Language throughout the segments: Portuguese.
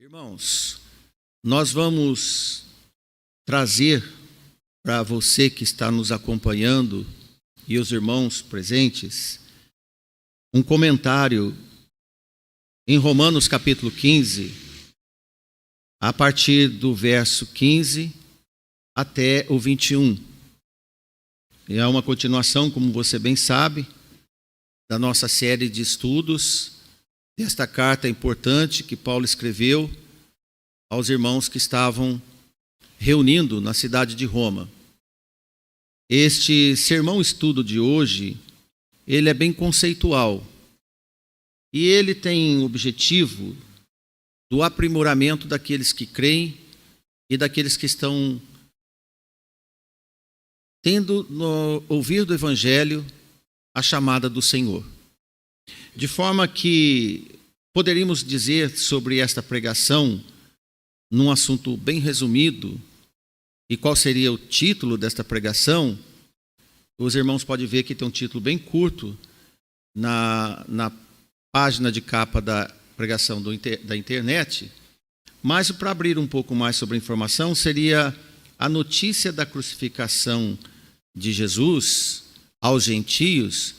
Irmãos, nós vamos trazer para você que está nos acompanhando e os irmãos presentes um comentário em Romanos capítulo 15, a partir do verso 15 até o 21. E é uma continuação, como você bem sabe, da nossa série de estudos desta carta importante que Paulo escreveu aos irmãos que estavam reunindo na cidade de Roma. Este sermão-estudo de hoje, ele é bem conceitual e ele tem o objetivo do aprimoramento daqueles que creem e daqueles que estão tendo no ouvir do Evangelho a chamada do Senhor. De forma que poderíamos dizer sobre esta pregação, num assunto bem resumido, e qual seria o título desta pregação? Os irmãos podem ver que tem um título bem curto na página de capa da pregação da internet, mas para abrir um pouco mais sobre a informação, seria a notícia da crucificação de Jesus aos gentios,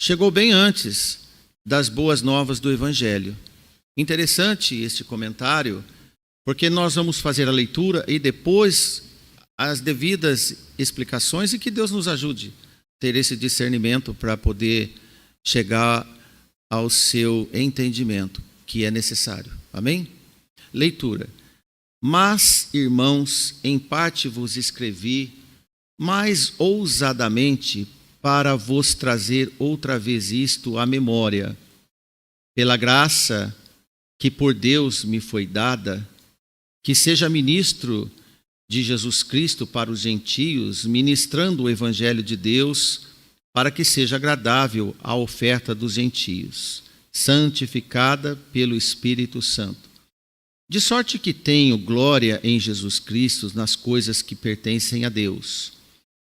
chegou bem antes das boas novas do Evangelho. Interessante este comentário, porque nós vamos fazer a leitura e depois as devidas explicações e que Deus nos ajude a ter esse discernimento para poder chegar ao seu entendimento, que é necessário. Amém? Leitura. Mas, irmãos, em parte vos escrevi, mais ousadamente, para vos trazer outra vez isto à memória, pela graça que por Deus me foi dada, que seja ministro de Jesus Cristo para os gentios, ministrando o Evangelho de Deus, para que seja agradável a oferta dos gentios, santificada pelo Espírito Santo. De sorte que tenho glória em Jesus Cristo nas coisas que pertencem a Deus.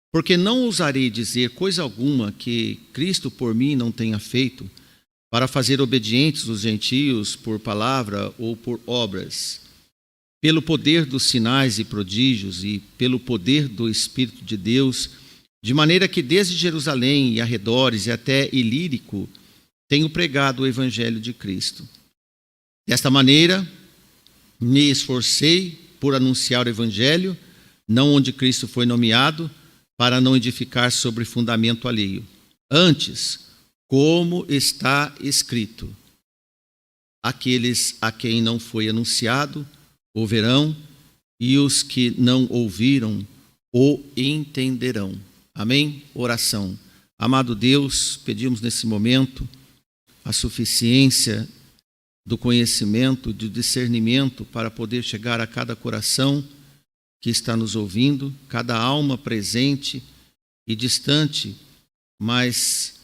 Porque não ousarei dizer coisa alguma que Cristo por mim não tenha feito, para fazer obedientes os gentios por palavra ou por obras, pelo poder dos sinais e prodígios e pelo poder do Espírito de Deus, de maneira que desde Jerusalém e arredores e até Ilírico tenho pregado o Evangelho de Cristo. Desta maneira, me esforcei por anunciar o Evangelho, não onde Cristo foi nomeado, para não edificar sobre fundamento alheio. Antes, como está escrito, aqueles a quem não foi anunciado ouvirão, e os que não ouviram o entenderão. Amém? Oração. Amado Deus, pedimos nesse momento a suficiência do conhecimento, do discernimento para poder chegar a cada coração que está nos ouvindo, cada alma presente e distante, mas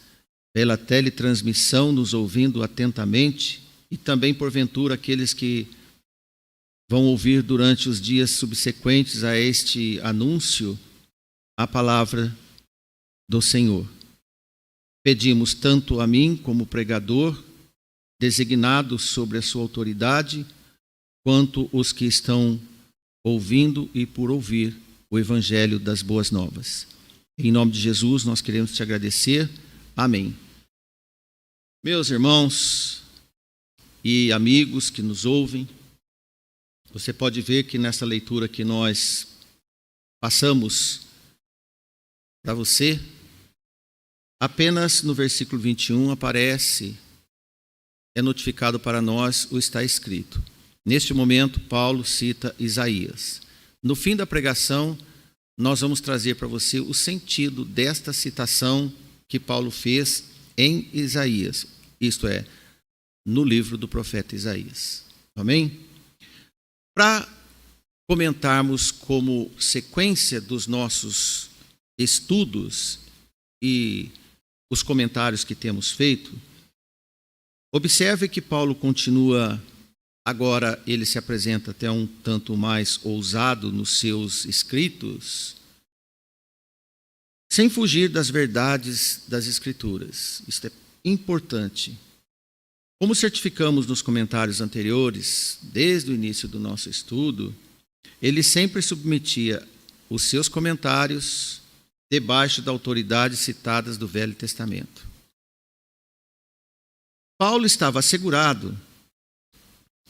pela teletransmissão nos ouvindo atentamente, e também porventura aqueles que vão ouvir durante os dias subsequentes a este anúncio a palavra do Senhor. Pedimos tanto a mim como pregador, designado sobre a sua autoridade, quanto os que estão ouvindo e por ouvir o Evangelho das Boas Novas. Em nome de Jesus, nós queremos te agradecer. Amém. Meus irmãos e amigos que nos ouvem, você pode ver que nessa leitura que nós passamos para você, apenas no versículo 21 aparece, é notificado para nós o está escrito. Neste momento, Paulo cita Isaías. No fim da pregação, nós vamos trazer para você o sentido desta citação que Paulo fez em Isaías, isto é, no livro do profeta Isaías. Amém? Para comentarmos como sequência dos nossos estudos e os comentários que temos feito, observe que Paulo continua, agora ele se apresenta até um tanto mais ousado nos seus escritos, sem fugir das verdades das Escrituras. Isto é importante. Como certificamos nos comentários anteriores, desde o início do nosso estudo, ele sempre submetia os seus comentários debaixo da autoridade citadas do Velho Testamento. Paulo estava assegurado,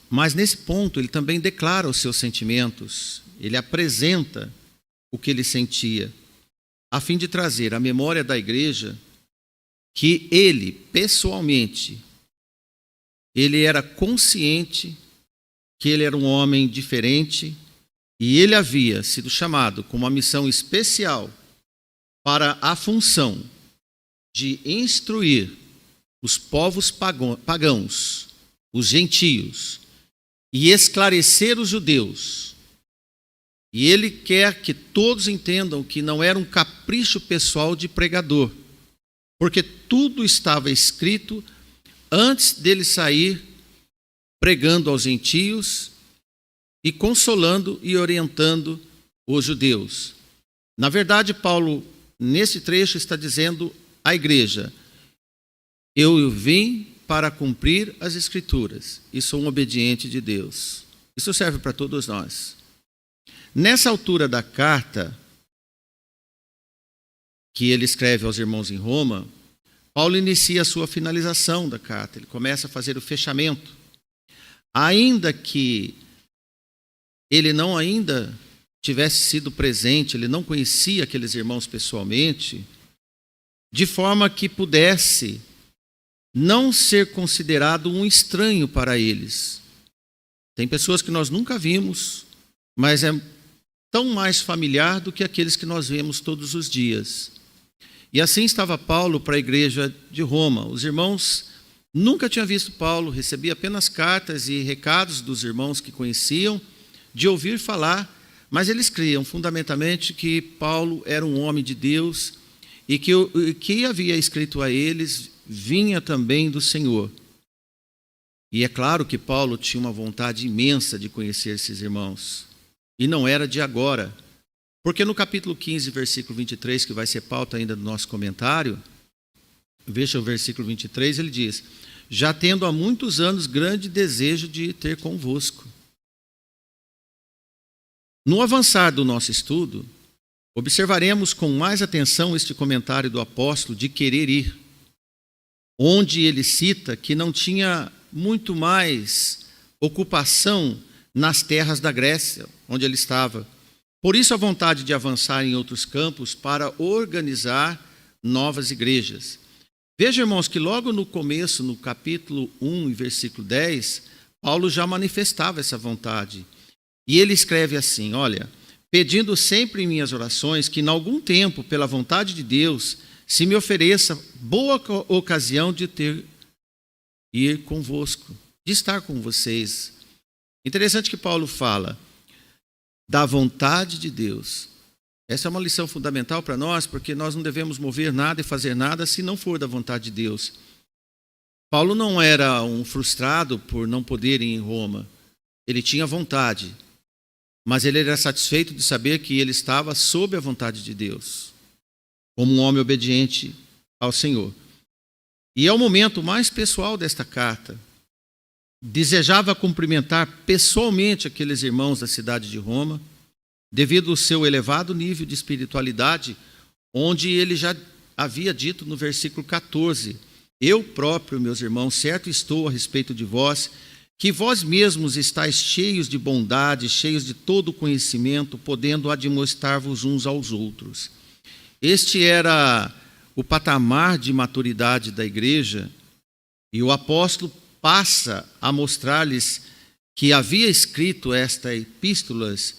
mas nesse ponto ele também declara os seus sentimentos, ele apresenta o que ele sentia, a fim de trazer à memória da igreja que ele, pessoalmente, ele era consciente que ele era um homem diferente e ele havia sido chamado com uma missão especial para a função de instruir os povos pagãos, os gentios, e esclarecer os judeus. E ele quer que todos entendam que não era um capricho pessoal de pregador, porque tudo estava escrito antes dele sair pregando aos gentios e consolando e orientando os judeus. Na verdade, Paulo, nesse trecho, está dizendo à igreja: eu vim para cumprir as Escrituras e sou um obediente de Deus. Isso serve para todos nós. Nessa altura da carta que ele escreve aos irmãos em Roma, Paulo inicia a sua finalização da carta, ele começa a fazer o fechamento. Ainda que ele não ainda tivesse sido presente, ele não conhecia aqueles irmãos pessoalmente, de forma que pudesse não ser considerado um estranho para eles. Tem pessoas que nós nunca vimos, mas é tão mais familiar do que aqueles que nós vemos todos os dias. E assim estava Paulo para a igreja de Roma. Os irmãos nunca tinham visto Paulo, recebia apenas cartas e recados dos irmãos que conheciam, de ouvir falar, mas eles criam fundamentalmente que Paulo era um homem de Deus e que o que havia escrito a eles vinha também do Senhor. E é claro que Paulo tinha uma vontade imensa de conhecer esses irmãos. E não era de agora. Porque no capítulo 15, versículo 23, que vai ser pauta ainda do nosso comentário, veja o versículo 23, ele diz: já tendo há muitos anos grande desejo de ter convosco. No avançar do nosso estudo, observaremos com mais atenção este comentário do apóstolo de querer ir, onde ele cita que não tinha muito mais ocupação nas terras da Grécia, onde ele estava. Por isso a vontade de avançar em outros campos para organizar novas igrejas. Veja, irmãos, que logo no começo, no capítulo 1, versículo 10, Paulo já manifestava essa vontade. E ele escreve assim: olha, pedindo sempre em minhas orações que, em algum tempo, pela vontade de Deus, se me ofereça boa ocasião de ir convosco, de estar com vocês. Interessante que Paulo fala da vontade de Deus. Essa é uma lição fundamental para nós, porque nós não devemos mover nada e fazer nada se não for da vontade de Deus. Paulo não era um frustrado por não poder ir em Roma. Ele tinha vontade, mas ele era satisfeito de saber que ele estava sob a vontade de Deus, como um homem obediente ao Senhor. E é o momento mais pessoal desta carta. Desejava cumprimentar pessoalmente aqueles irmãos da cidade de Roma, devido ao seu elevado nível de espiritualidade, onde ele já havia dito no versículo 14: eu próprio, meus irmãos, certo estou a respeito de vós, que vós mesmos estáis cheios de bondade, cheios de todo conhecimento, podendo admoestar-vos uns aos outros. Este era o patamar de maturidade da igreja, e o apóstolo passa a mostrar-lhes que havia escrito estas epístolas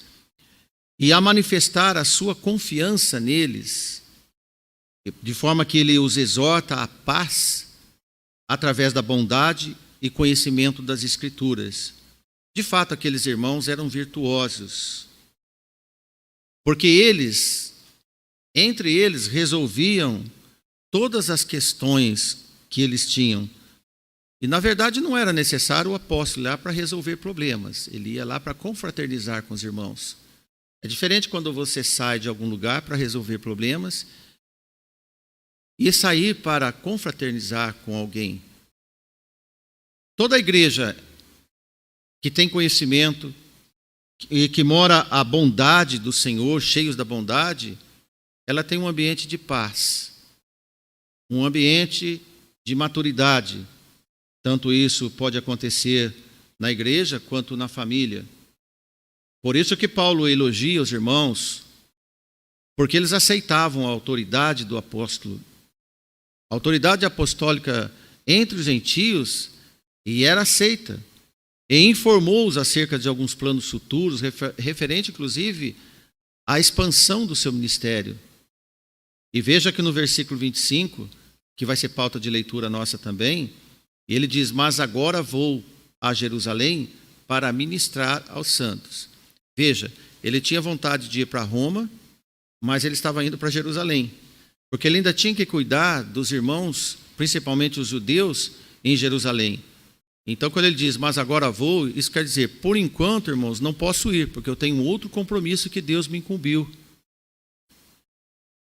e a manifestar a sua confiança neles, de forma que ele os exorta à paz através da bondade e conhecimento das Escrituras. De fato, aqueles irmãos eram virtuosos, porque entre eles, resolviam todas as questões que eles tinham. E, na verdade, não era necessário o apóstolo ir lá para resolver problemas. Ele ia lá para confraternizar com os irmãos. É diferente quando você sai de algum lugar para resolver problemas e sair para confraternizar com alguém. Toda igreja que tem conhecimento e que mora a bondade do Senhor, cheios da bondade, ela tem um ambiente de paz, um ambiente de maturidade. Tanto isso pode acontecer na igreja quanto na família. Por isso que Paulo elogia os irmãos, porque eles aceitavam a autoridade do apóstolo. A autoridade apostólica entre os gentios e era aceita. E informou-os acerca de alguns planos futuros, referente inclusive à expansão do seu ministério. E veja que no versículo 25, que vai ser pauta de leitura nossa também, ele diz: mas agora vou a Jerusalém para ministrar aos santos. Veja, ele tinha vontade de ir para Roma, mas ele estava indo para Jerusalém, porque ele ainda tinha que cuidar dos irmãos, principalmente os judeus, em Jerusalém. Então, quando ele diz, mas agora vou, isso quer dizer, por enquanto, irmãos, não posso ir, porque eu tenho outro compromisso que Deus me incumbiu.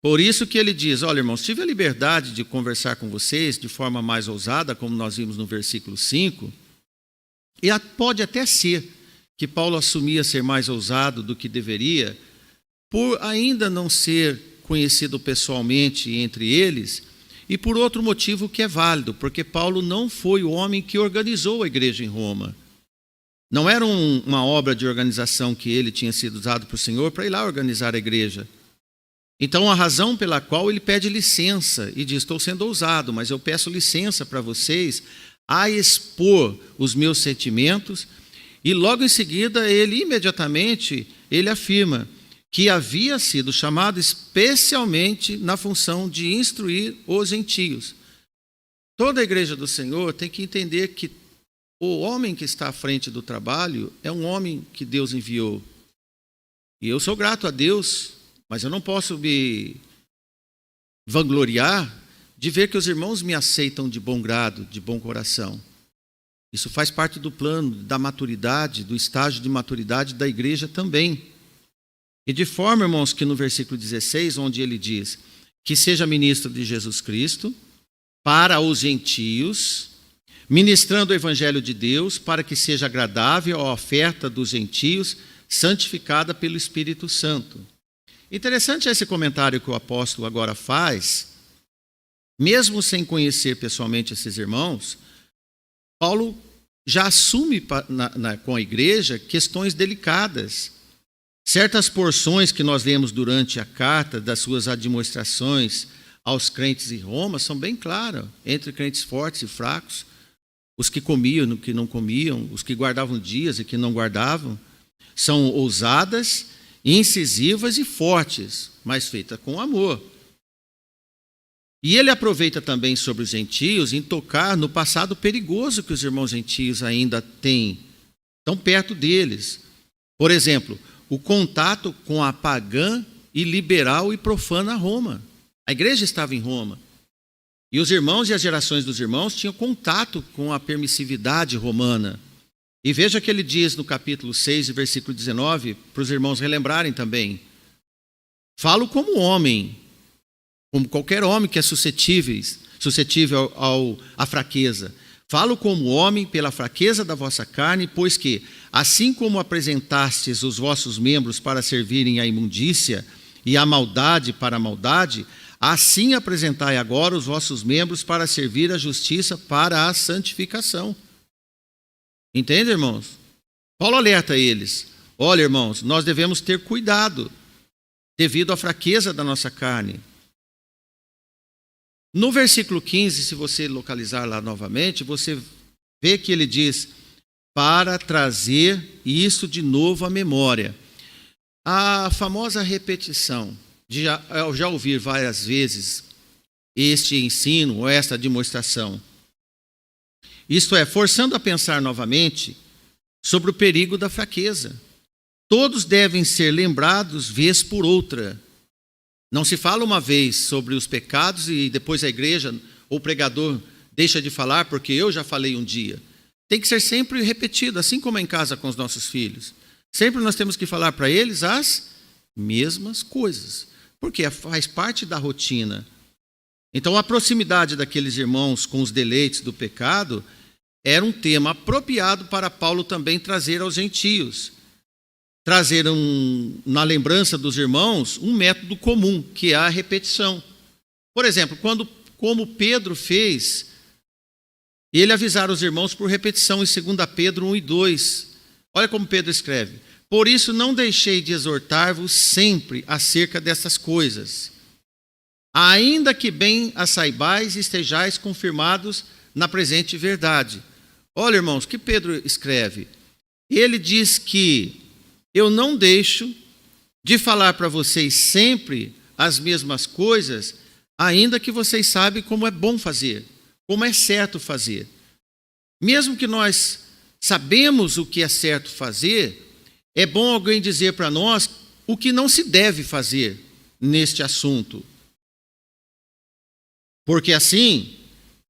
Por isso que ele diz, olha, irmãos, tive a liberdade de conversar com vocês de forma mais ousada, como nós vimos no versículo 5, e pode até ser que Paulo assumia ser mais ousado do que deveria, por ainda não ser conhecido pessoalmente entre eles, e por outro motivo que é válido, porque Paulo não foi o homem que organizou a igreja em Roma. Não era uma obra de organização que ele tinha sido usado por Senhor para ir lá organizar a igreja. Então, a razão pela qual ele pede licença e diz, estou sendo ousado, mas eu peço licença para vocês a expor os meus sentimentos, e logo em seguida, imediatamente, ele afirma que havia sido chamado especialmente na função de instruir os gentios. Toda a igreja do Senhor tem que entender que o homem que está à frente do trabalho é um homem que Deus enviou. E eu sou grato a Deus, mas eu não posso me vangloriar de ver que os irmãos me aceitam de bom grado, de bom coração. Isso faz parte do plano da maturidade, do estágio de maturidade da igreja também. E de forma, irmãos, que no versículo 16, onde ele diz que seja ministro de Jesus Cristo para os gentios, ministrando o evangelho de Deus, para que seja agradável a oferta dos gentios, santificada pelo Espírito Santo. Interessante esse comentário que o apóstolo agora faz, mesmo sem conhecer pessoalmente esses irmãos, Paulo já assume com a igreja questões delicadas. Certas porções que nós lemos durante a carta, das suas admoestações aos crentes em Roma, são bem claras, entre crentes fortes e fracos, os que comiam e que não comiam, os que guardavam dias e que não guardavam, são ousadas, incisivas e fortes, mas feitas com amor. E ele aproveita também sobre os gentios em tocar no passado perigoso que os irmãos gentios ainda têm, tão perto deles. Por exemplo, o contato com a pagã e liberal e profana Roma. A igreja estava em Roma. E os irmãos e as gerações dos irmãos tinham contato com a permissividade romana. E veja que ele diz no capítulo 6, versículo 19, para os irmãos relembrarem também. Falo como homem, como qualquer homem que é suscetível à fraqueza. Falo como homem pela fraqueza da vossa carne, pois que, assim como apresentastes os vossos membros para servirem à imundícia e à maldade para a maldade, assim apresentai agora os vossos membros para servir à justiça para a santificação. Entende, irmãos? Paulo alerta eles. Olha, irmãos, nós devemos ter cuidado devido à fraqueza da nossa carne. No versículo 15, se você localizar lá novamente, você vê que ele diz, para trazer isso de novo à memória. A famosa repetição, de já ouvir várias vezes este ensino ou esta demonstração. Isto é, forçando a pensar novamente sobre o perigo da fraqueza. Todos devem ser lembrados vez por outra. Não se fala uma vez sobre os pecados e depois a igreja ou o pregador deixa de falar porque eu já falei um dia. Tem que ser sempre repetido, assim como é em casa com os nossos filhos. Sempre nós temos que falar para eles as mesmas coisas, porque faz parte da rotina. Então a proximidade daqueles irmãos com os deleites do pecado era um tema apropriado para Paulo também trazer aos gentios. Trazer na lembrança dos irmãos um método comum, que é a repetição. Por exemplo, como Pedro fez, ele avisar os irmãos por repetição em 2 Pedro 1 e 2. Olha como Pedro escreve: por isso não deixei de exortar-vos sempre acerca dessas coisas, ainda que bem as saibais e estejais confirmados na presente verdade. Olha, irmãos, o que Pedro escreve? Ele diz que eu não deixo de falar para vocês sempre as mesmas coisas, ainda que vocês sabem como é bom fazer, como é certo fazer. Mesmo que nós sabemos o que é certo fazer, é bom alguém dizer para nós o que não se deve fazer neste assunto. Porque assim,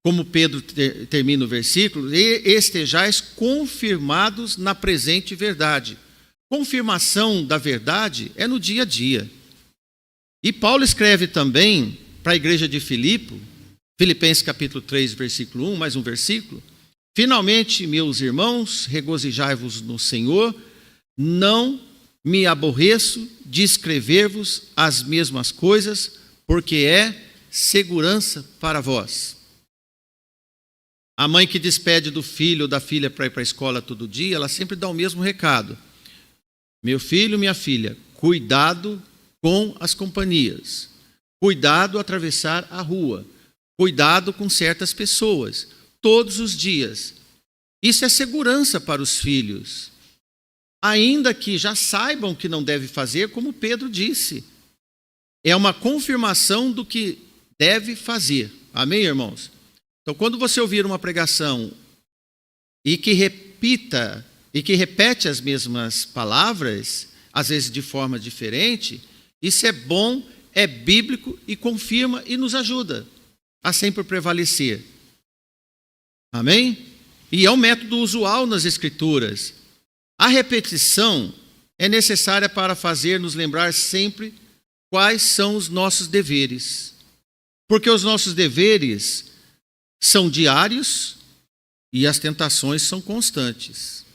como Pedro termina o versículo, estejais confirmados na presente verdade. Confirmação da verdade é no dia a dia. E Paulo escreve também para a igreja de Filipenses capítulo 3, versículo 1, mais um versículo: finalmente, meus irmãos, regozijai-vos no Senhor, não me aborreço de escrever-vos as mesmas coisas, porque é segurança para vós. A mãe que despede do filho ou da filha para ir para a escola todo dia, ela sempre dá o mesmo recado: meu filho, minha filha, cuidado com as companhias, cuidado ao atravessar a rua, cuidado com certas pessoas, todos os dias. Isso é segurança para os filhos, ainda que já saibam que não deve fazer, como Pedro disse. É uma confirmação do que deve fazer. Amém, irmãos? Então, quando você ouvir uma pregação e que repete as mesmas palavras, às vezes de forma diferente, isso é bom, é bíblico e confirma e nos ajuda a sempre prevalecer. Amém? E é um método usual nas Escrituras. A repetição é necessária para fazer nos lembrar sempre quais são os nossos deveres. Porque os nossos deveres são diários e as tentações são constantes.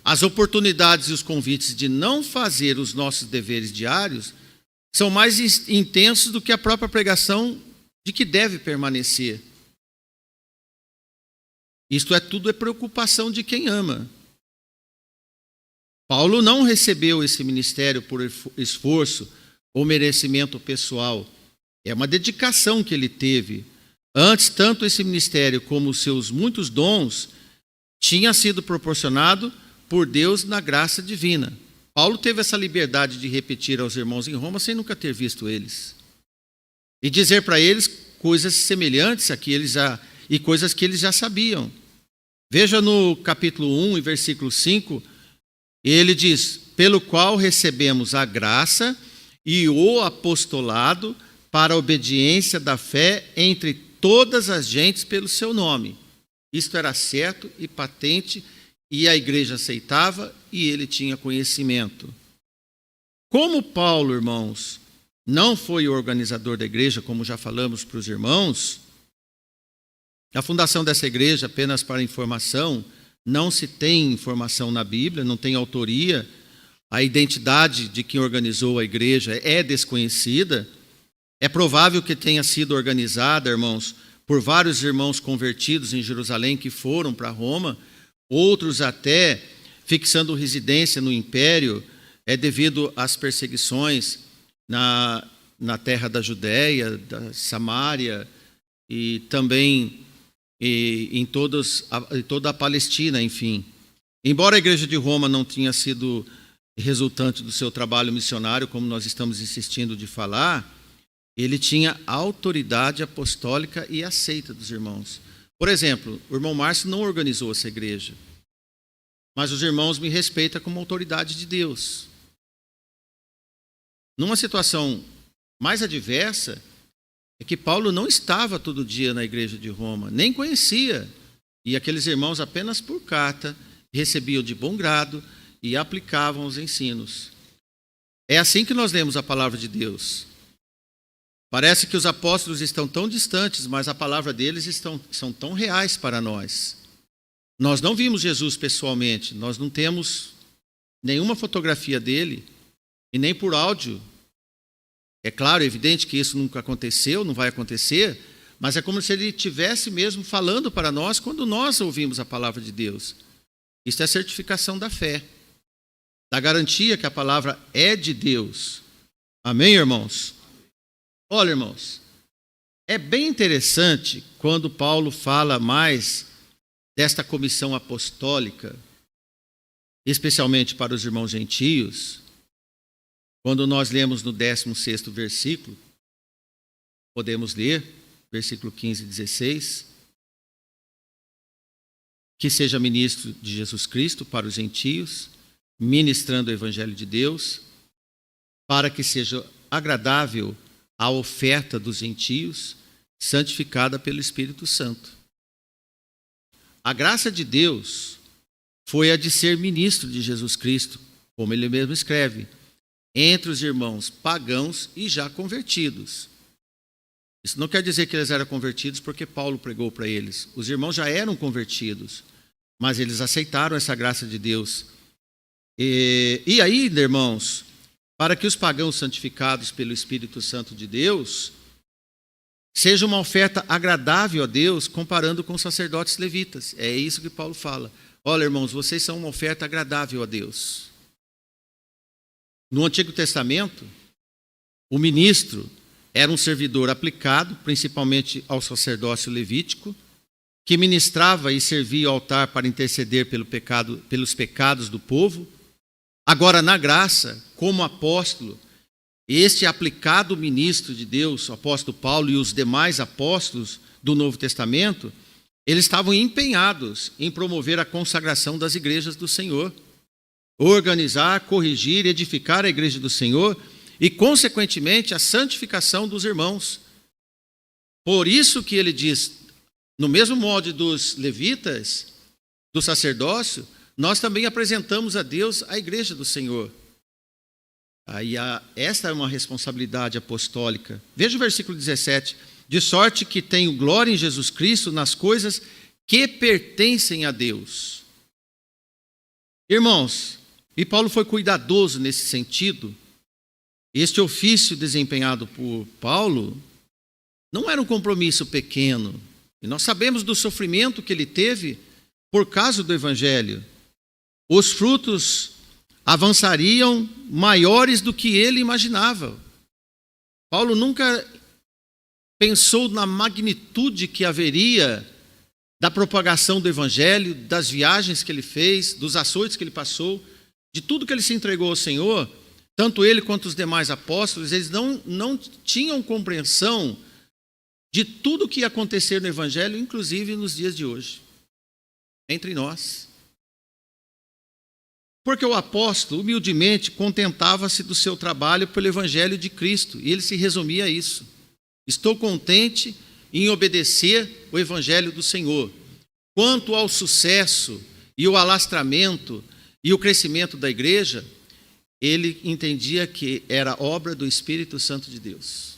As oportunidades e os convites de não fazer os nossos deveres diários são mais intensos do que a própria pregação de que deve permanecer. Isto tudo é preocupação de quem ama. Paulo não recebeu esse ministério por esforço ou merecimento pessoal. É uma dedicação que ele teve. Antes, tanto esse ministério como os seus muitos dons tinha sido proporcionado por Deus na graça divina. Paulo teve essa liberdade de repetir aos irmãos em Roma sem nunca ter visto eles. E dizer para eles coisas semelhantes a que eles e coisas que eles já sabiam. Veja no capítulo 1, versículo 5, ele diz: pelo qual recebemos a graça e o apostolado para a obediência da fé entre todas as gentes pelo seu nome. Isto era certo e patente, e a igreja aceitava e ele tinha conhecimento. Como Paulo, irmãos, não foi o organizador da igreja, como já falamos para os irmãos, a fundação dessa igreja, apenas para informação, não se tem informação na Bíblia, não tem autoria, a identidade de quem organizou a igreja é desconhecida. É provável que tenha sido organizada, irmãos, por vários irmãos convertidos em Jerusalém que foram para Roma, outros até fixando residência no império, devido às perseguições na terra da Judéia, da Samária e também em toda a Palestina, enfim. Embora a igreja de Roma não tenha sido resultante do seu trabalho missionário, como nós estamos insistindo de falar, ele tinha autoridade apostólica e aceita dos irmãos. Por exemplo, o irmão Márcio não organizou essa igreja, mas os irmãos me respeitam como autoridade de Deus. Numa situação mais adversa, é que Paulo não estava todo dia na igreja de Roma, nem conhecia, e aqueles irmãos apenas por carta recebiam de bom grado e aplicavam os ensinos. É assim que nós lemos a palavra de Deus. Parece que os apóstolos estão tão distantes, mas a palavra deles são tão reais para nós. Nós não vimos Jesus pessoalmente, nós não temos nenhuma fotografia dele, e nem por áudio. É claro, é evidente que isso nunca aconteceu, não vai acontecer, mas é como se ele estivesse mesmo falando para nós quando nós ouvimos a palavra de Deus. Isso é a certificação da fé, da garantia que a palavra é de Deus. Amém, irmãos? Olha, irmãos, é bem interessante quando Paulo fala mais desta comissão apostólica, especialmente para os irmãos gentios, quando nós lemos no 16º versículo, podemos ler, versículo 15 e 16, que seja ministro de Jesus Cristo para os gentios, ministrando o evangelho de Deus, para que seja agradável a oferta dos gentios, santificada pelo Espírito Santo. A graça de Deus foi a de ser ministro de Jesus Cristo, como ele mesmo escreve, entre os irmãos pagãos e já convertidos. Isso não quer dizer que eles eram convertidos porque Paulo pregou para eles. Os irmãos já eram convertidos, mas eles aceitaram essa graça de Deus. E aí, irmãos, para que os pagãos santificados pelo Espírito Santo de Deus seja uma oferta agradável a Deus, comparando com os sacerdotes levitas. É isso que Paulo fala. Olha, irmãos, vocês são uma oferta agradável a Deus. No Antigo Testamento, o ministro era um servidor aplicado, principalmente ao sacerdócio levítico, que ministrava e servia ao altar para interceder pelos pecados do povo. Agora, na graça, como apóstolo, este aplicado ministro de Deus, o apóstolo Paulo e os demais apóstolos do Novo Testamento, eles estavam empenhados em promover a consagração das igrejas do Senhor, organizar, corrigir, edificar a igreja do Senhor e, consequentemente, a santificação dos irmãos. Por isso que ele diz, no mesmo molde dos levitas, do sacerdócio, nós também apresentamos a Deus a igreja do Senhor. Esta é uma responsabilidade apostólica. Veja o versículo 17. De sorte que tenho glória em Jesus Cristo nas coisas que pertencem a Deus. Irmãos, e Paulo foi cuidadoso nesse sentido. Este ofício desempenhado por Paulo não era um compromisso pequeno. E nós sabemos do sofrimento que ele teve por causa do Evangelho. Os frutos avançariam maiores do que ele imaginava. Paulo nunca pensou na magnitude que haveria da propagação do Evangelho, das viagens que ele fez, dos açoites que ele passou, de tudo que ele se entregou ao Senhor. Tanto ele quanto os demais apóstolos, eles não tinham compreensão de tudo que ia acontecer no Evangelho, inclusive nos dias de hoje, entre nós. Porque o apóstolo, humildemente, contentava-se do seu trabalho pelo Evangelho de Cristo, e ele se resumia a isso. Estou contente em obedecer o Evangelho do Senhor. Quanto ao sucesso e o alastramento e o crescimento da igreja, ele entendia que era obra do Espírito Santo de Deus.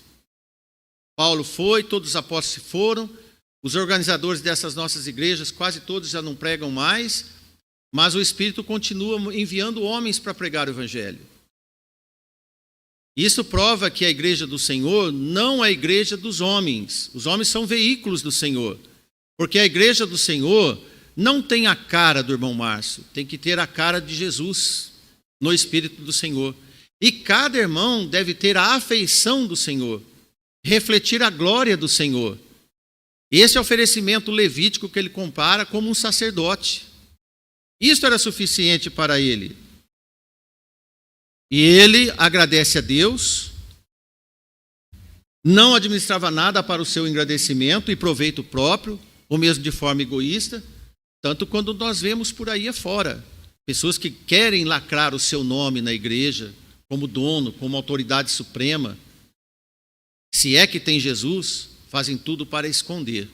Paulo foi, todos os apóstolos foram, os organizadores dessas nossas igrejas, quase todos já não pregam mais, mas o Espírito continua enviando homens para pregar o Evangelho. Isso prova que a igreja do Senhor não é a igreja dos homens. Os homens são veículos do Senhor. Porque a igreja do Senhor não tem a cara do irmão Márcio, tem que ter a cara de Jesus no Espírito do Senhor. E cada irmão deve ter a afeição do Senhor, refletir a glória do Senhor. Esse é o oferecimento levítico que ele compara como um sacerdote. Isto era suficiente para ele. E ele agradece a Deus, não administrava nada para o seu engrandecimento e proveito próprio, ou mesmo de forma egoísta, tanto quando nós vemos por aí afora, pessoas que querem lacrar o seu nome na igreja, como dono, como autoridade suprema, se é que tem Jesus, fazem tudo para esconder.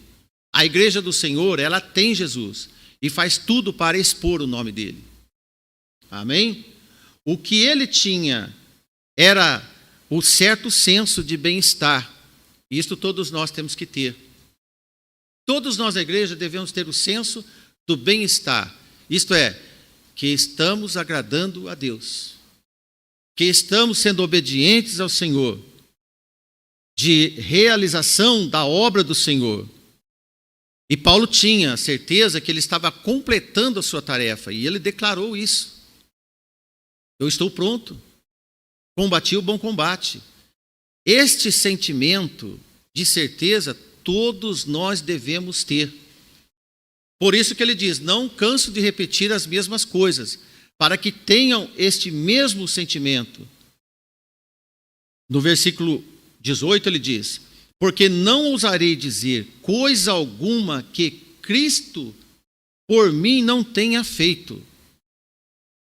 A igreja do Senhor, ela tem Jesus, e faz tudo para expor o nome dele. Amém? O que ele tinha era o certo senso de bem-estar. Isto todos nós temos que ter. Todos nós da igreja devemos ter o senso do bem-estar. Isto é, que estamos agradando a Deus, que estamos sendo obedientes ao Senhor, de realização da obra do Senhor. E Paulo tinha certeza que ele estava completando a sua tarefa, e ele declarou isso. Eu estou pronto, combati o bom combate. Este sentimento de certeza todos nós devemos ter. Por isso que ele diz, não canso de repetir as mesmas coisas, para que tenham este mesmo sentimento. No versículo 18 ele diz, porque não ousarei dizer coisa alguma que Cristo por mim não tenha feito,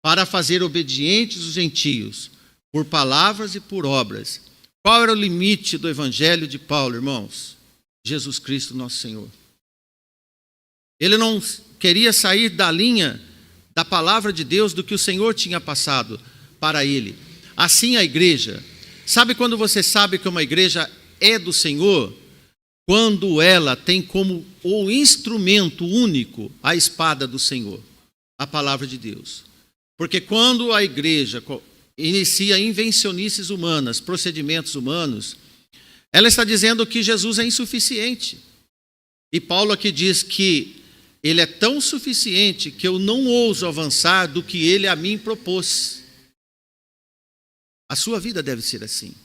para fazer obedientes os gentios, por palavras e por obras. Qual era o limite do evangelho de Paulo, irmãos? Jesus Cristo, nosso Senhor. Ele não queria sair da linha da palavra de Deus, do que o Senhor tinha passado para ele. Assim a igreja. Sabe quando você sabe que uma igreja é do Senhor? Quando ela tem como o instrumento único a espada do Senhor, a palavra de Deus. Porque quando a igreja inicia invencionices humanas, procedimentos humanos, ela está dizendo que Jesus é insuficiente. E Paulo aqui diz que ele é tão suficiente que eu não ouso avançar do que ele a mim propôs. A sua vida deve ser assim.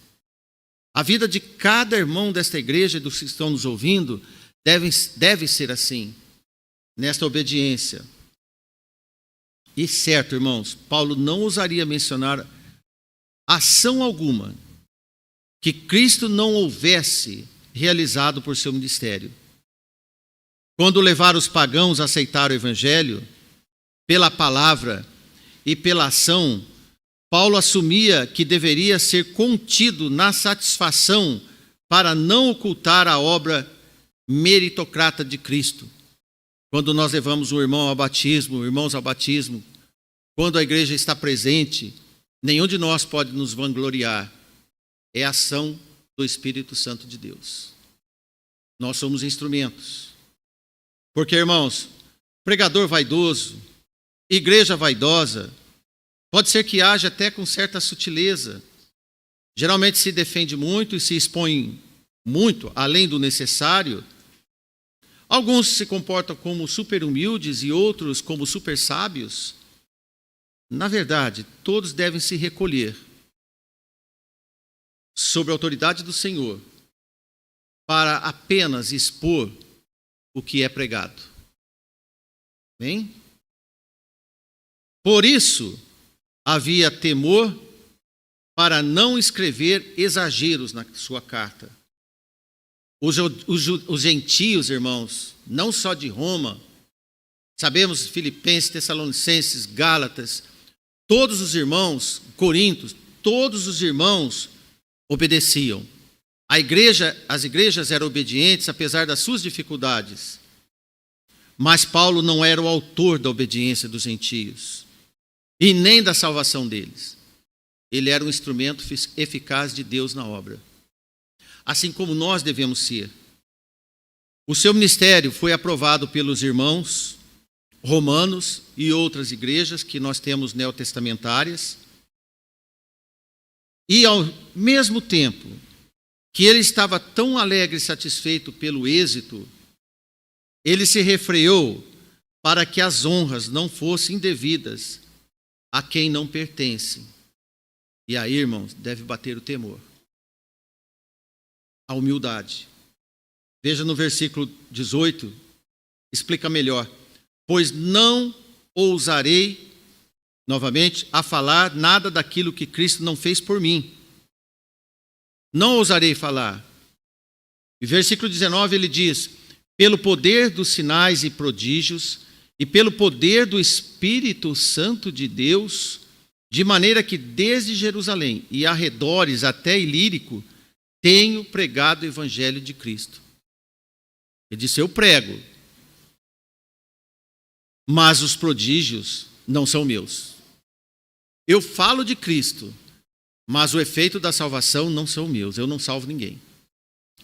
A vida de cada irmão desta igreja e dos que estão nos ouvindo deve ser assim, nesta obediência. E certo, irmãos, Paulo não ousaria mencionar ação alguma que Cristo não houvesse realizado por seu ministério. Quando levar os pagãos a aceitar o evangelho, pela palavra e pela ação, Paulo assumia que deveria ser contido na satisfação para não ocultar a obra meritocrata de Cristo. Quando nós levamos o irmão ao batismo, irmãos ao batismo, quando a igreja está presente, nenhum de nós pode nos vangloriar. É a ação do Espírito Santo de Deus. Nós somos instrumentos. Porque, irmãos, pregador vaidoso, igreja vaidosa, pode ser que haja até com certa sutileza. Geralmente se defende muito e se expõe muito, além do necessário. Alguns se comportam como super humildes e outros como super sábios. Na verdade, todos devem se recolher sob a autoridade do Senhor para apenas expor o que é pregado. Bem? Por isso, havia temor para não escrever exageros na sua carta. Os gentios, irmãos, não só de Roma, sabemos, Filipenses, Tessalonicenses, Gálatas, todos os irmãos, Coríntios, todos os irmãos obedeciam. As igrejas eram obedientes apesar das suas dificuldades. Mas Paulo não era o autor da obediência dos gentios e nem da salvação deles. Ele era um instrumento eficaz de Deus na obra. Assim como nós devemos ser. O seu ministério foi aprovado pelos irmãos romanos e outras igrejas que nós temos neotestamentárias. E ao mesmo tempo que ele estava tão alegre e satisfeito pelo êxito, ele se refreou para que as honras não fossem devidas a quem não pertence. E aí, irmãos, deve bater o temor. A humildade. Veja no versículo 18, explica melhor. Pois não ousarei, novamente, a falar nada daquilo que Cristo não fez por mim. Não ousarei falar. E versículo 19 ele diz, pelo poder dos sinais e prodígios, e pelo poder do Espírito Santo de Deus, de maneira que desde Jerusalém e arredores até Ilírico, tenho pregado o evangelho de Cristo. Ele disse, eu prego, mas os prodígios não são meus. Eu falo de Cristo, mas o efeito da salvação não são meus. Eu não salvo ninguém.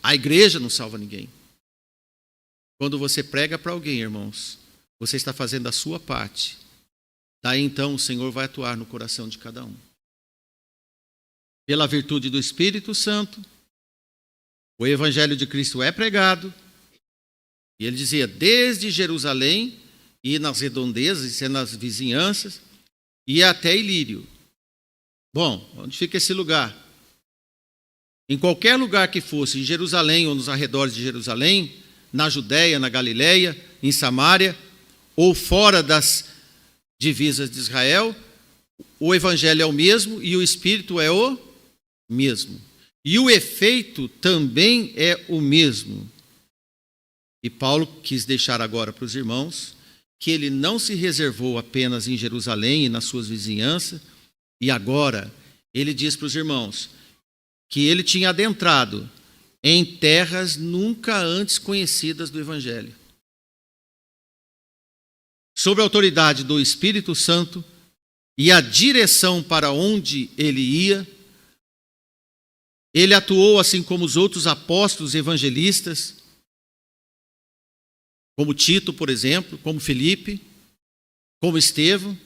A igreja não salva ninguém. Quando você prega para alguém, irmãos, você está fazendo a sua parte. Daí então o Senhor vai atuar no coração de cada um. Pela virtude do Espírito Santo, o Evangelho de Cristo é pregado. E ele dizia, desde Jerusalém, e nas redondezas, e nas vizinhanças, e até Ilírio. Bom, onde fica esse lugar? Em qualquer lugar que fosse, em Jerusalém ou nos arredores de Jerusalém, na Judéia, na Galileia, em Samária, ou fora das divisas de Israel, o Evangelho é o mesmo e o Espírito é o mesmo. E o efeito também é o mesmo. E Paulo quis deixar agora para os irmãos que ele não se reservou apenas em Jerusalém e nas suas vizinhanças, e agora ele diz para os irmãos que ele tinha adentrado em terras nunca antes conhecidas do Evangelho. Sob a autoridade do Espírito Santo e a direção para onde ele ia, ele atuou assim como os outros apóstolos evangelistas, como Tito, por exemplo, como Filipe, como Estevão.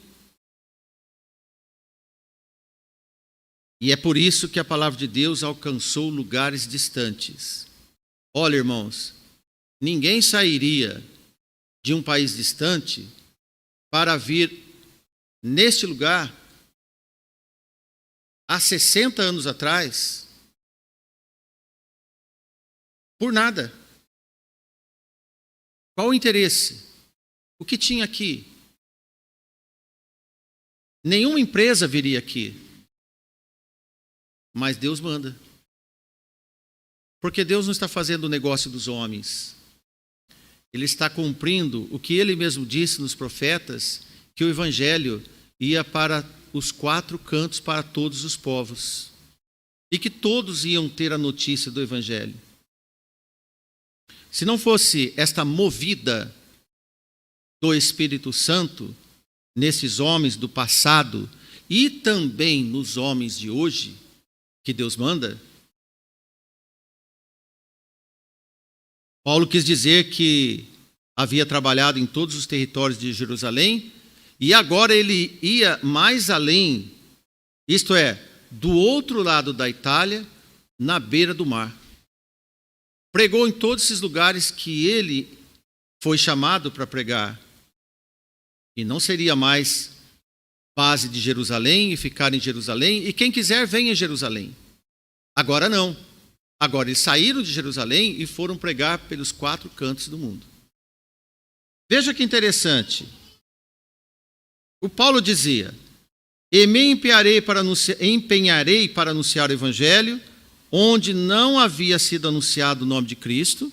E é por isso que a palavra de Deus alcançou lugares distantes. Olha, irmãos, ninguém sairia de um país distante para vir neste lugar há 60 anos atrás por nada. Qual o interesse? O que tinha aqui? Nenhuma empresa viria aqui. Mas Deus manda. Porque Deus não está fazendo o negócio dos homens. Ele está cumprindo o que ele mesmo disse nos profetas, que o Evangelho ia para os 4 cantos, para todos os povos. E que todos iam ter a notícia do Evangelho. Se não fosse esta movida do Espírito Santo nesses homens do passado e também nos homens de hoje, que Deus manda, Paulo quis dizer que havia trabalhado em todos os territórios de Jerusalém e agora ele ia mais além, isto é, do outro lado da Itália, na beira do mar. Pregou em todos esses lugares que ele foi chamado para pregar. E não seria mais base de Jerusalém e ficar em Jerusalém. E quem quiser, venha em Jerusalém. Agora não. Agora eles saíram de Jerusalém e foram pregar pelos 4 cantos do mundo. Veja que interessante. O Paulo dizia, e me empenharei para anunciar o Evangelho, onde não havia sido anunciado o nome de Cristo,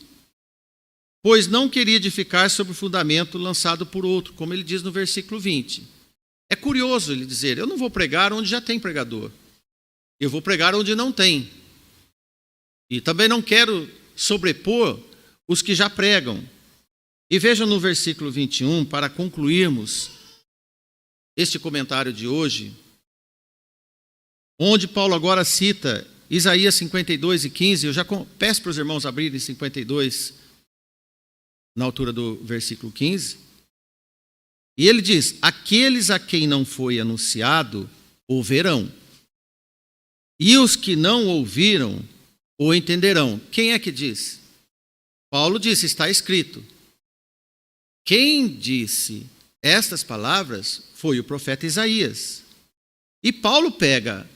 pois não queria edificar sobre o fundamento lançado por outro, como ele diz no versículo 20. É curioso ele dizer, eu não vou pregar onde já tem pregador, eu vou pregar onde não tem. E também não quero sobrepor os que já pregam. E vejam no versículo 21, para concluirmos este comentário de hoje, onde Paulo agora cita Isaías 52 e 15, eu já peço para os irmãos abrirem 52, na altura do versículo 15. E ele diz, aqueles a quem não foi anunciado, ouvirão. E os que não ouviram, o entenderão. Quem é que diz? Paulo disse, está escrito. Quem disse estas palavras foi o profeta Isaías. E Paulo pega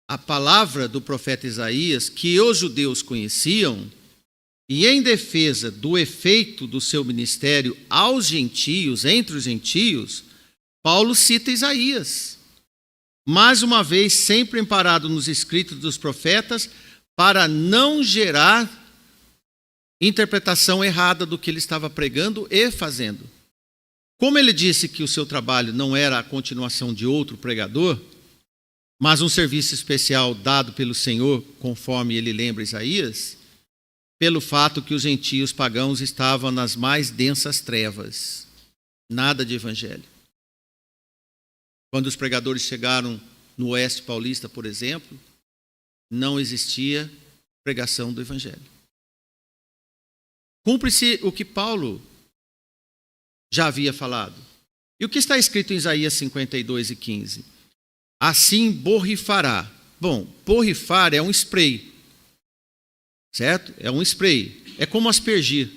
a palavra do profeta Isaías, que os judeus conheciam, e em defesa do efeito do seu ministério aos gentios, entre os gentios, Paulo cita Isaías. Mais uma vez, sempre amparado nos escritos dos profetas, para não gerar interpretação errada do que ele estava pregando e fazendo. Como ele disse que o seu trabalho não era a continuação de outro pregador, mas um serviço especial dado pelo Senhor, conforme ele lembra Isaías, pelo fato que os gentios pagãos estavam nas mais densas trevas. Nada de evangelho. Quando os pregadores chegaram no Oeste Paulista, por exemplo, não existia pregação do evangelho. Cumpre-se o que Paulo já havia falado. E o que está escrito em Isaías 52:15? Assim borrifará. Bom, borrifar é um spray, certo? É um spray, é como aspergir.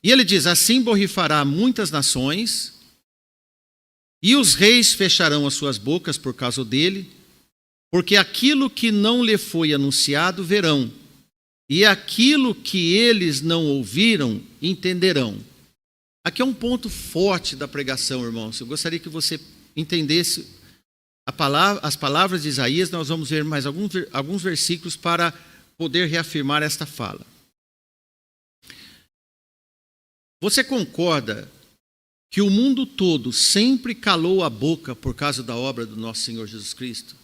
E ele diz, assim borrifará muitas nações, e os reis fecharão as suas bocas por causa dele, porque aquilo que não lhe foi anunciado verão, e aquilo que eles não ouviram entenderão. Aqui é um ponto forte da pregação, irmãos. Eu gostaria que você entendesse as palavras de Isaías. Nós vamos ver mais alguns versículos para poder reafirmar esta fala. Você concorda que o mundo todo sempre calou a boca por causa da obra do nosso Senhor Jesus Cristo?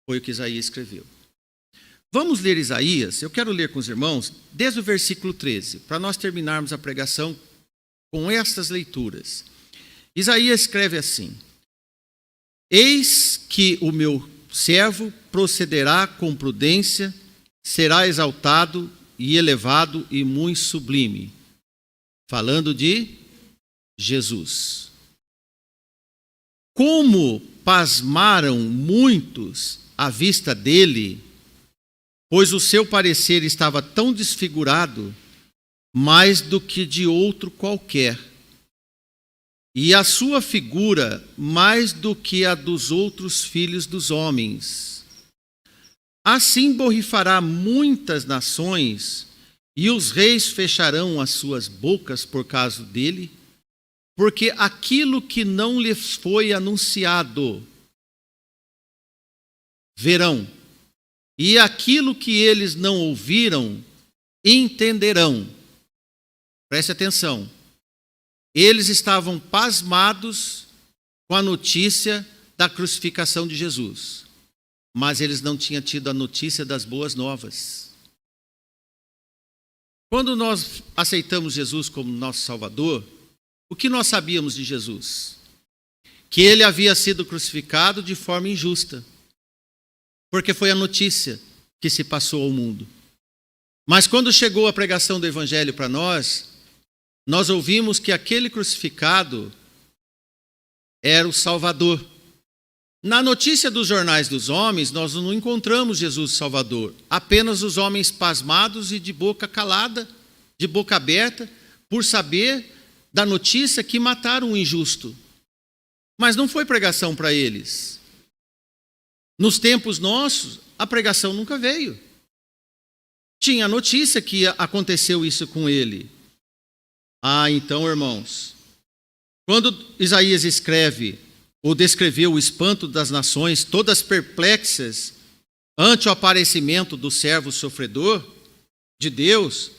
Foi o que Isaías escreveu. Vamos ler Isaías. Eu quero ler com os irmãos desde o versículo 13, para nós terminarmos a pregação com estas leituras. Isaías escreve assim: Eis que o meu servo procederá com prudência, será exaltado e elevado e muito sublime. Falando de Jesus. Como pasmaram muitos à vista dele, pois o seu parecer estava tão desfigurado, mais do que de outro qualquer, e a sua figura mais do que a dos outros filhos dos homens. Assim borrifará muitas nações, e os reis fecharão as suas bocas por causa dele, porque aquilo que não lhes foi anunciado verão, e aquilo que eles não ouviram entenderão. Preste atenção. Eles estavam pasmados com a notícia da crucificação de Jesus, mas eles não tinham tido a notícia das boas novas. Quando nós aceitamos Jesus como nosso Salvador, o que nós sabíamos de Jesus? Que ele havia sido crucificado de forma injusta, porque foi a notícia que se passou ao mundo. Mas quando chegou a pregação do Evangelho para nós ouvimos que aquele crucificado era o Salvador. Na notícia dos jornais dos homens, nós não encontramos Jesus Salvador, apenas os homens pasmados e de boca calada, de boca aberta, por saber da notícia que mataram um injusto. Mas não foi pregação para eles. Nos tempos nossos, a pregação nunca veio. Tinha a notícia que aconteceu isso com ele. Então, irmãos, quando Isaías escreve ou descreveu o espanto das nações, todas perplexas ante o aparecimento do servo sofredor de Deus,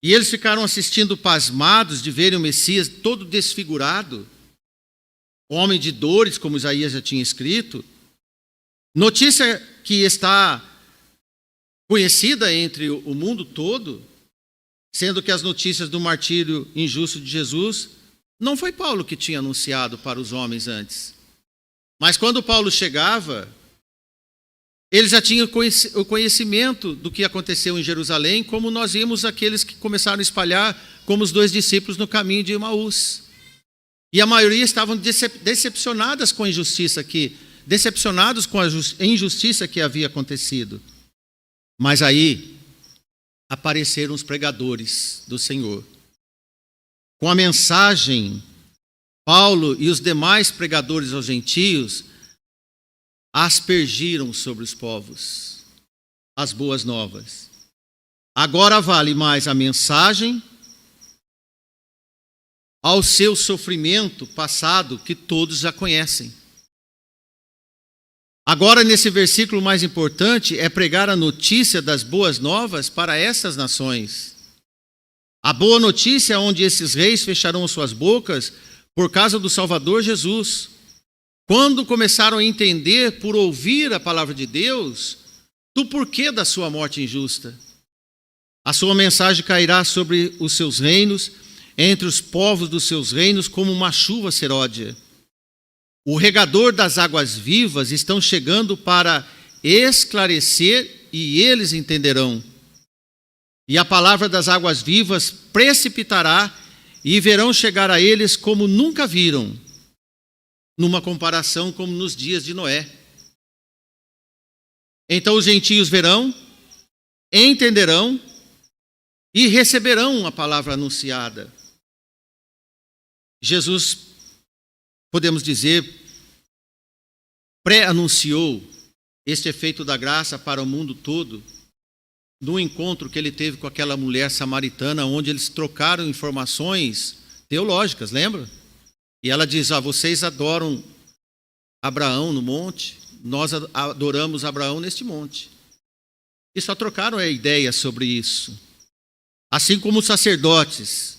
e eles ficaram assistindo pasmados de verem o Messias todo desfigurado, homem de dores, como Isaías já tinha escrito, notícia que está conhecida entre o mundo todo, sendo que as notícias do martírio injusto de Jesus não foi Paulo que tinha anunciado para os homens antes. Mas quando Paulo chegava, ele já tinha o conhecimento do que aconteceu em Jerusalém, como nós vimos aqueles que começaram a espalhar como os 2 discípulos no caminho de Emaús. E a maioria estavam decepcionadas com a injustiça decepcionados com a injustiça que havia acontecido. Mas aí apareceram os pregadores do Senhor. Com a mensagem, Paulo e os demais pregadores aos gentios aspergiram sobre os povos as boas novas. Agora vale mais a mensagem ao seu sofrimento passado, que todos já conhecem. Agora, nesse versículo, mais importante é pregar a notícia das boas novas para essas nações. A boa notícia é onde esses reis fecharão as suas bocas por causa do Salvador Jesus. Quando começaram a entender, por ouvir a palavra de Deus, do porquê da sua morte injusta. A sua mensagem cairá sobre os seus reinos, entre os povos dos seus reinos, como uma chuva seródia. O regador das águas vivas estão chegando para esclarecer e eles entenderão. E a palavra das águas vivas precipitará e verão chegar a eles como nunca viram, numa comparação como nos dias de Noé. Então os gentios verão, entenderão e receberão a palavra anunciada. Jesus, podemos dizer, pré-anunciou este efeito da graça para o mundo todo, no encontro que ele teve com aquela mulher samaritana, onde eles trocaram informações teológicas, lembra? E ela diz, vocês adoram Abraão no monte, nós adoramos Abraão neste monte. E só trocaram a ideia sobre isso. Assim como os sacerdotes,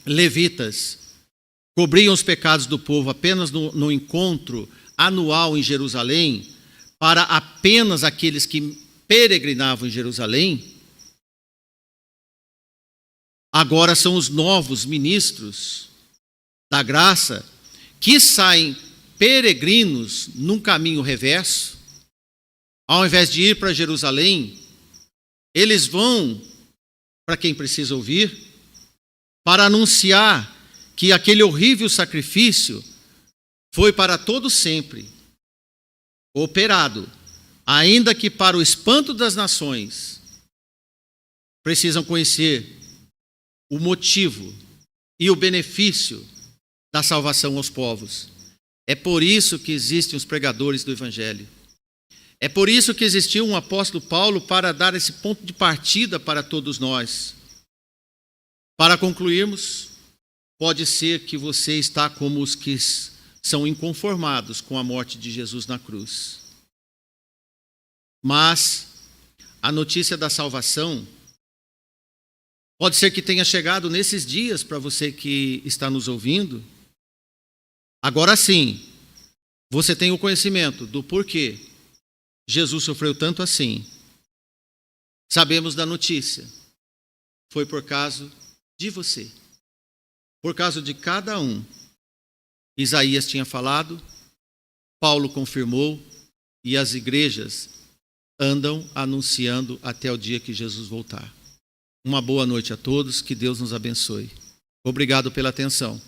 levitas, cobriam os pecados do povo apenas no encontro anual em Jerusalém, para apenas aqueles que peregrinavam em Jerusalém, agora são os novos ministros da graça que saem peregrinos num caminho reverso. Ao invés de ir para Jerusalém, eles vão para quem precisa ouvir, para anunciar que aquele horrível sacrifício foi para todo sempre operado, ainda que para o espanto das nações. Precisam conhecer o motivo e o benefício da salvação aos povos. É por isso que existem os pregadores do Evangelho. É por isso que existiu um apóstolo Paulo para dar esse ponto de partida para todos nós. Para concluirmos, pode ser que você está como os que são inconformados com a morte de Jesus na cruz. Mas a notícia da salvação pode ser que tenha chegado nesses dias para você que está nos ouvindo. Agora sim, você tem o conhecimento do porquê Jesus sofreu tanto assim. Sabemos da notícia. Foi por causa de você. Por causa de cada um. Isaías tinha falado, Paulo confirmou, e as igrejas andam anunciando até o dia que Jesus voltar. Uma boa noite a todos, que Deus nos abençoe. Obrigado pela atenção.